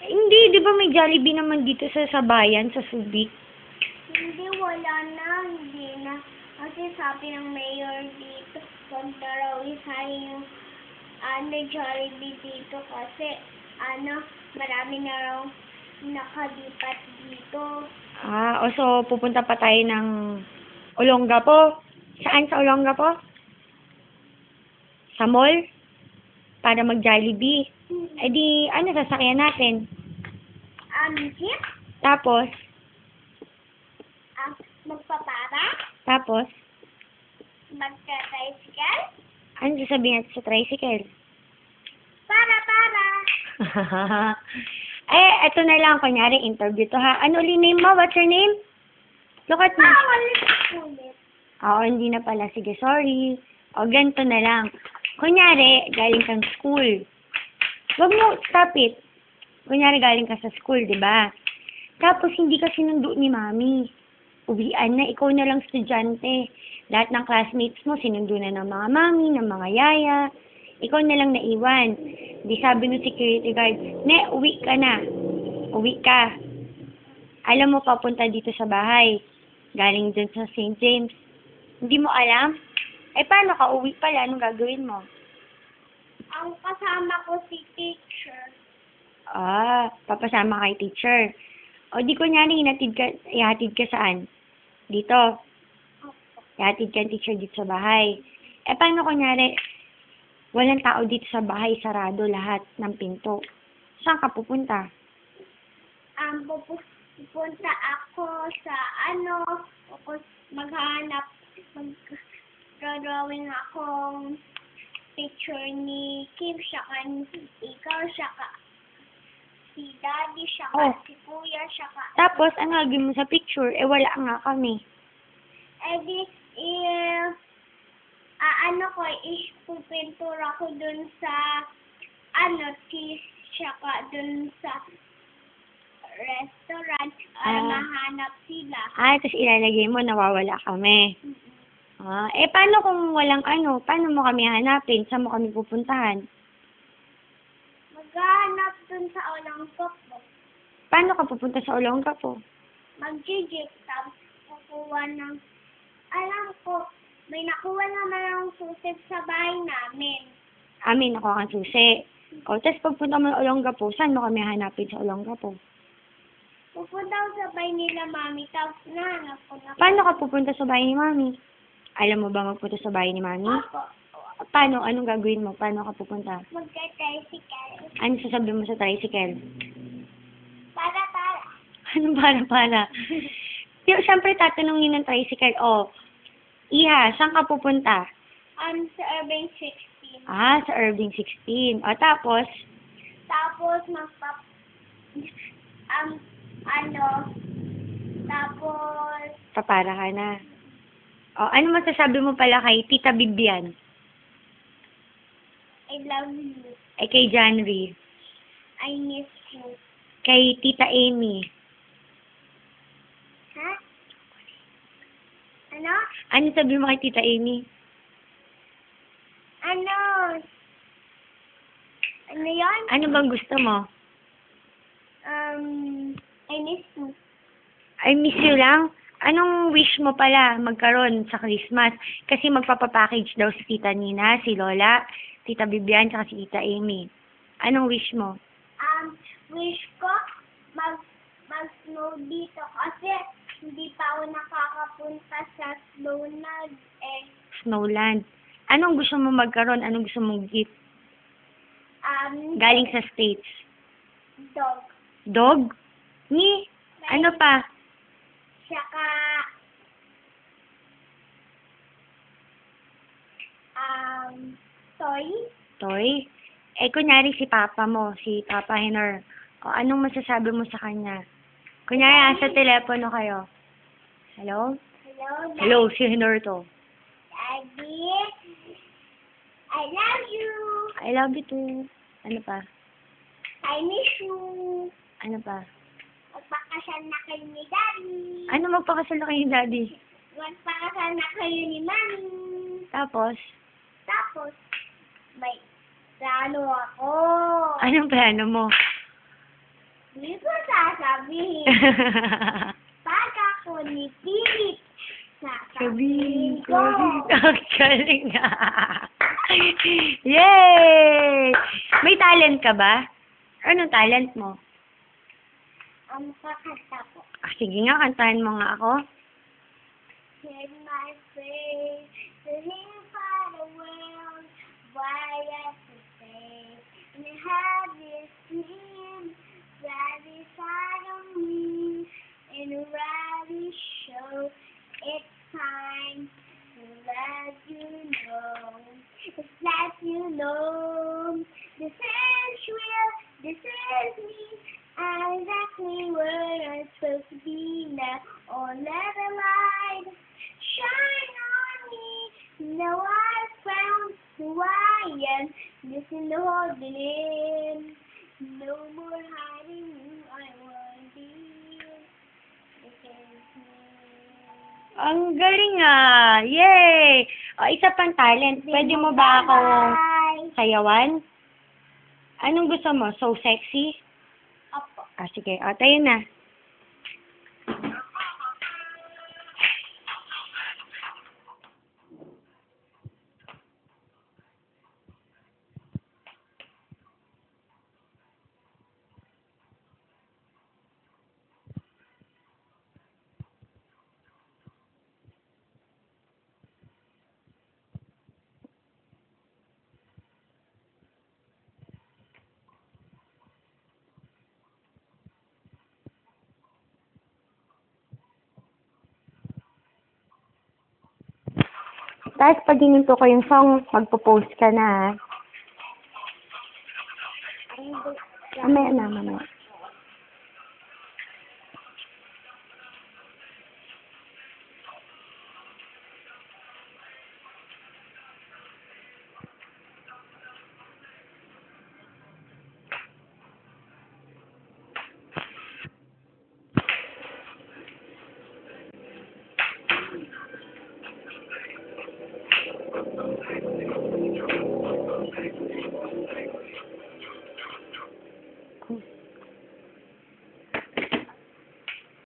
Hindi, di ba may Jollibee naman dito sa bayan, sa Subic? Hindi, wala na. Hindi na. Kasi sabi ng mayor dito, huwag na raw isahin yung Jollibee dito kasi marami na raw nakalipat dito. Ah, o so pupunta pa tayo ng Olongapo? Saan sa Olongapo? Sa mall? Para mag-Jollibee? Eh di, ano sasakyan natin? Jeep? Tapos, Magpapara? tapos, Magka-tricycle? ano sasabihin natin sa tricycle? Para. Eto na lang, kunyari, interview to ha. Ano ulit name mo? What's your name? Look at me. Ulit. Oo, hindi na pala. Sige, sorry. O, ganito na lang. Kunyari, galing kang school. Wag mo, stop it. Kunyari, galing ka sa school, di ba? Tapos, hindi ka sinundo ni mami. Uwian na, ikaw na lang estudyante. Lahat ng classmates mo, sinundo na ng mga mami, ng mga yaya. Ikaw na lang naiwan. Di sabi ng security guard, ne, uwi ka na. Uwi ka. Alam mo, papunta dito sa bahay. Galing dun sa St. James. Hindi mo alam? Paano ka uwi pala? Anong gagawin mo? Ang kasama ko si teacher. Papasama kay teacher. O di kunyari, ihatid ka saan? Dito. Ihatid ka ng teacher dito sa bahay. Paano kunyari, walang tao dito sa bahay, sarado lahat ng pinto. Saan ka pupunta? Pupunta ako sa maghanap, mag-drawing akong picture ni Kim, saka ikaw, saka si Daddy, saka si Kuya, saka... Tapos, ang gagawin mo sa picture? Wala nga kami. Pupintura ko dun sa, cheese, saka dun sa restaurant, mahanap sila. Tapos ilalagay mo, nawawala kami. Paano kung walang paano mo kami hanapin? Saan mo kami pupuntahan? Maghanap dun sa Olongapo. Paano ka pupunta sa Olongapo? Mag-jeep, tapos kukuha ng, alam ko, may nakuha naman ang susi sa bahay namin. May nakuha kang susi. Tapos pagpunta mo sa Olongapo, saan mo kami hanapin sa Olongapo? Pupunta ako sa bahay nila, Mami, tapos nahanap ko na. Paano ka pupunta sa bahay ni Mami? Alam mo ba magpunta sa bahay ni Mami? Opo. Paano? Anong gagawin mo? Paano ka pupunta? Magka-tricycle. Ano sasabihin mo sa tricycle? Para. Anong para? Siyempre, tatanungin ng tricycle, Iha, saan ka pupunta? Sa Urban 16. Sa Irving 16. Tapos? Tapos, Papara ka na. Ano masasabi mo pala kay Tita Bibian? I love you. Kay Janry? I miss you. Kay Tita Amy? Ha? Ano? Ano sabi mo kay Tita Amy? Ano yun? Ano bang gusto mo? I miss you. I miss you lang? Anong wish mo pala magkaroon sa Christmas? Kasi magpapapackage daw si Tita Nina, si Lola, Tita Bibian, saka si Tita Amy. Anong wish mo? Wish ko mag-snow dito kasi hindi pa ako nakakapunta sa Snowland Snowland. Anong gusto mo magkaroon? Anong gusto mong gift? Galing sa States. Dog. Dog? Ano pa? Saka, toy. Toy? Kunyari si Papa mo, si Papa Henor. Anong masasabi mo sa kanya? Kunyari, sa telepono kayo. Hello? Hello, Hello, si Henor to. Daddy. I love you. I love you too. Ano pa? I miss you. Ano pa? Magpakasal na kayo ni Daddy. Ano magpakasal na kayo ni Daddy? Magpakasal na kayo ni Mami. Tapos? May plano ako. Anong plano mo? sasabihin. Pag ako ni Philip, Sabihin sasabihin ko. ko. Ang galing nga. Yay! May talent ka ba? Anong talent mo? Ang kakanta ko. Sige nga, kantahan mo nga ako. In my face, to him far the world, why I to say, and have this dream, that inside of me, and already show it's time to let you know, it's let you know, this is real, this is me, I'm exactly where I'm supposed to be now, oh let the light shine on me, now I've found who I am, this is no holding in, no more hiding who I want to be, this is me. Ang galing ah! Yay! O, isa pang talent. Pwede mo ba akong Bye. sayawan? Anong gusto mo? So sexy? Opo. Sige. O, tayo na. Tapos pag hininto ko yung song, magpo-post ka na. Ang Mamaya na, mamaya.